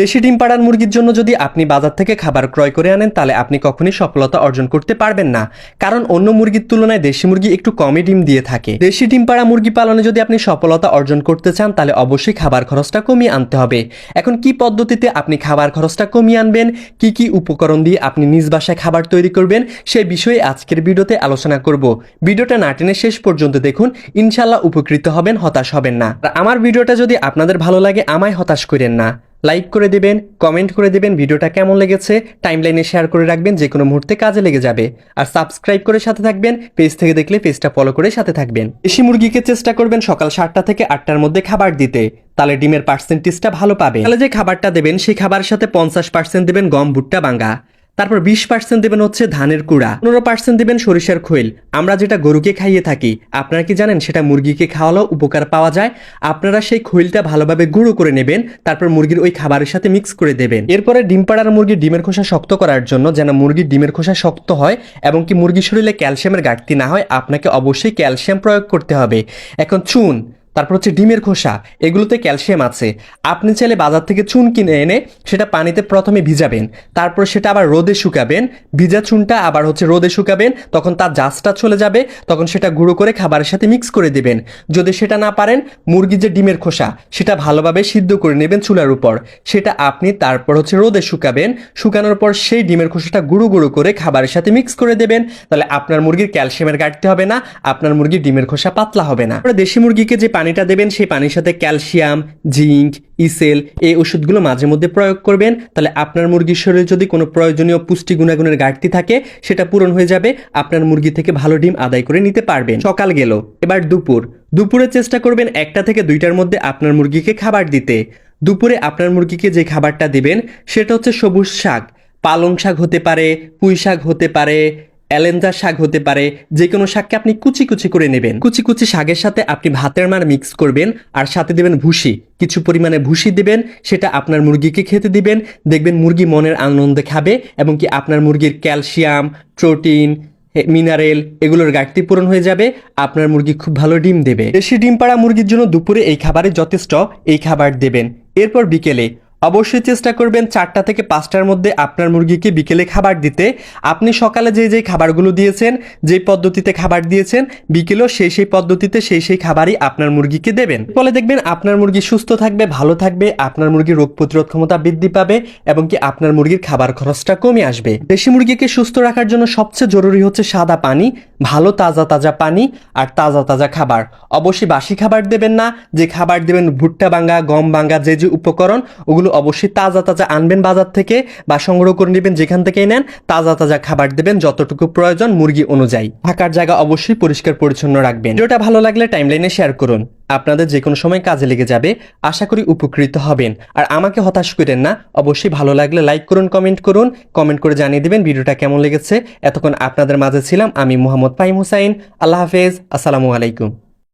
দেশি ডিম পাড়ার মুরগির জন্য যদি আপনি বাজার থেকে খাবার ক্রয় করে আনেন তাহলে আপনি কখনোই সফলতা অর্জন করতে পারবেন না, কারণ অন্য মুরগির তুলনায় দেশি মুরগি একটু কমই ডিম দিয়ে থাকে। দেশি ডিম পাড়া মুরগি পালনে যদি আপনি সফলতা অর্জন করতে চান তাহলে অবশ্যই খাবার খরচটা কমিয়ে আনতে হবে। এখন কি পদ্ধতিতে আপনি খাবার খরচটা কমিয়ে আনবেন, কি কি উপকরণ দিয়ে আপনি নিজ বাসায় খাবার তৈরি করবেন, সেই বিষয়ে আজকের ভিডিওতে আলোচনা করব। ভিডিওটা না টেনে শেষ পর্যন্ত দেখুন, ইনশাল্লাহ উপকৃত হবেন, হতাশ হবেন না। আর আমার ভিডিওটা যদি আপনাদের ভালো লাগে আমায় হতাশ করেন না, লাইক করে দেবেন, কমেন্ট করে দেবেন ভিডিওটা কেমন লেগেছে, টাইমলাইনে শেয়ার করে রাখবেন, যে কোনো মুহূর্তে কাজে লেগে যাবে। আর সাবস্ক্রাইব করে সাথে থাকবেন, পেজ থেকে দেখলে পেজটা ফলো করে সাথে থাকবেন। দেশি মুরগিকে চেষ্টা করবেন সকাল 7টা থেকে 8টার মধ্যে খাবার দিতে, তাহলে ডিমের পার্সেন্টেজটা ভালো পাবে। তাহলে যে খাবারটা দেবেন সেই খাবারের সাথে 50% দেবেন গম ভুট্টা বাঙ্গা, তারপর 20% দেবেন হচ্ছে ধানের কুড়া, 15% দেবেন সরিষার খৈল। আমরা যেটা গরুকে খাইয়ে থাকি, আপনারা কি জানেন সেটা মুরগিকে খাওয়ালেও উপকার পাওয়া যায়। আপনারা সেই খৈলটা ভালোভাবে গুঁড়ো করে নেবেন, তারপর মুরগির ওই খাবারের সাথে মিক্স করে দেবেন। এরপরে ডিম পাড়ার মুরগির ডিমের খোসা শক্ত করার জন্য, যেন মুরগির ডিমের খোসা শক্ত হয় এবং কি মুরগির শরীরে ক্যালসিয়ামের ঘাটতি না হয়, আপনাকে অবশ্যই ক্যালসিয়াম প্রয়োগ করতে হবে। এখন চুন, তারপর হচ্ছে ডিমের খোসা, এগুলোতে ক্যালসিয়াম আছে। আপনি চাইলে বাজার থেকে চুন কিনে এনে সেটা পানিতে প্রথমে ভিজাবেন, তারপর সেটা আবার রোদে শুকাবেন। ভিজা চুনটা আবার হচ্ছে রোদে শুকাবেন, তখন তার জাসটা চলে যাবে, তখন সেটা গুঁড়ো করে খাবারের সাথে মিক্স করে দেবেন। যদি সেটা না পারেন, মুরগির যে ডিমের খোসা সেটা ভালোভাবে সিদ্ধ করে নেবেন চুলার উপর, সেটা আপনি তারপর হচ্ছে রোদে শুকাবেন। শুকানোর পর সেই ডিমের খোসাটা গুঁড়ো গুঁড়ো করে খাবারের সাথে মিক্স করে দেবেন। তাহলে আপনার মুরগির ক্যালসিয়ামের ঘাটতি হবে না, আপনার মুরগির ডিমের খোসা পাতলা হবে না। দেশি মুরগিকে যে পানিটা দেবেন সেই পানির সাথে ক্যালসিয়াম, জিঙ্ক, ইসেল এই ওষুধগুলো মাঝে মধ্যে প্রয়োগ করবেন। তাহলে আপনার মুরগির শরীরে যদি কোনো প্রয়োজনীয় পুষ্টি গুণাগুণের ঘাটতি থাকে সেটা পূরণ হয়ে যাবে, আপনার মুরগি থেকে ভালো ডিম আদায় করে নিতে পারবেন। সকাল গেল, এবার দুপুরে চেষ্টা করবেন 1টা থেকে 2টার মধ্যে আপনার মুরগিকে খাবার দিতে। দুপুরে আপনার মুরগিকে যে খাবারটা দিবেন সেটা হচ্ছে সবুজ শাক, পালং শাক হতে পারে, পুঁই শাক হতে পারে, এলেঞ্জা শাক হতে পারে, যে কোনো শাককে আপনি কুচি কুচি করে নেবেন। কুচি কুচি শাকের সাথে আপনি ভাতের মার মিক্স করবেন, আর সাথে দেবেন ভুসি, কিছু পরিমাণে ভুসি দিবেন, সেটা আপনার মুরগিকে খেতে দিবেন। দেখবেন মুরগি মনের আনন্দে খাবে এবং কি আপনার মুরগির ক্যালসিয়াম, প্রোটিন, মিনারেল এগুলোর ঘাটতি পূরণ হয়ে যাবে, আপনার মুরগি খুব ভালো ডিম দেবে। দেশি ডিম পাড়া মুরগির জন্য দুপুরে এই খাবারে যথেষ্ট, এই খাবার দেবেন। এরপর বিকেলে অবশ্যই চেষ্টা করবেন 4টা থেকে 5টার মধ্যে আপনার মুরগিকে বিকেলে খাবার দিতে। আপনি সকালে যে খাবারগুলো দিয়েছেন, যে পদ্ধতিতে খাবার দিয়েছেন, বিকেলেও সেই পদ্ধতিতে সেই খাবারই আপনার মুরগিকে দেবেন। ফলে দেখবেন আপনার মুরগি সুস্থ থাকবে, ভালো থাকবে, আপনার মুরগির রোগ প্রতিরোধ ক্ষমতা বৃদ্ধি পাবে এবং কি আপনার মুরগির খাবার খরচটা কমে আসবে। দেশি মুরগিকে সুস্থ রাখার জন্য সবচেয়ে জরুরি হচ্ছে সাদা পানি, ভালো তাজা পানি আর তাজা খাবার। অবশ্যই বাসি খাবার দেবেন না, যে খাবার দেবেন ভুট্টা বাঙ্গা, গম বাঙ্গা, যে উপকরণ ওগুলো অবশ্যই তাজা আনবেন বাজার থেকে বা সংগ্রহ করে নেবেন, যেখান থেকেই নেন তাজা খাবার দেবেন যতটুকু প্রয়োজন মুরগি অনুযায়ী। থাকার জায়গা অবশ্যই পরিষ্কার পরিচ্ছন্ন রাখবেন। ভিডিওটা ভালো লাগলে টাইমলাইনে শেয়ার করুন, আপনাদের যে কোনো সময় কাজে লেগে যাবে। আশা করি উপকৃত হবেন। আর আমাকে হতাশ করেন না, অবশ্যই ভালো লাগলে লাইক করুন, কমেন্ট করে জানিয়ে দিবেন ভিডিওটা কেমন লেগেছে। এতক্ষণ আপনাদের মাঝে ছিলাম আমি মোহাম্মদ ফাহিম হুসাইন। আল্লাহ হাফেজ, আসসালামু আলাইকুম।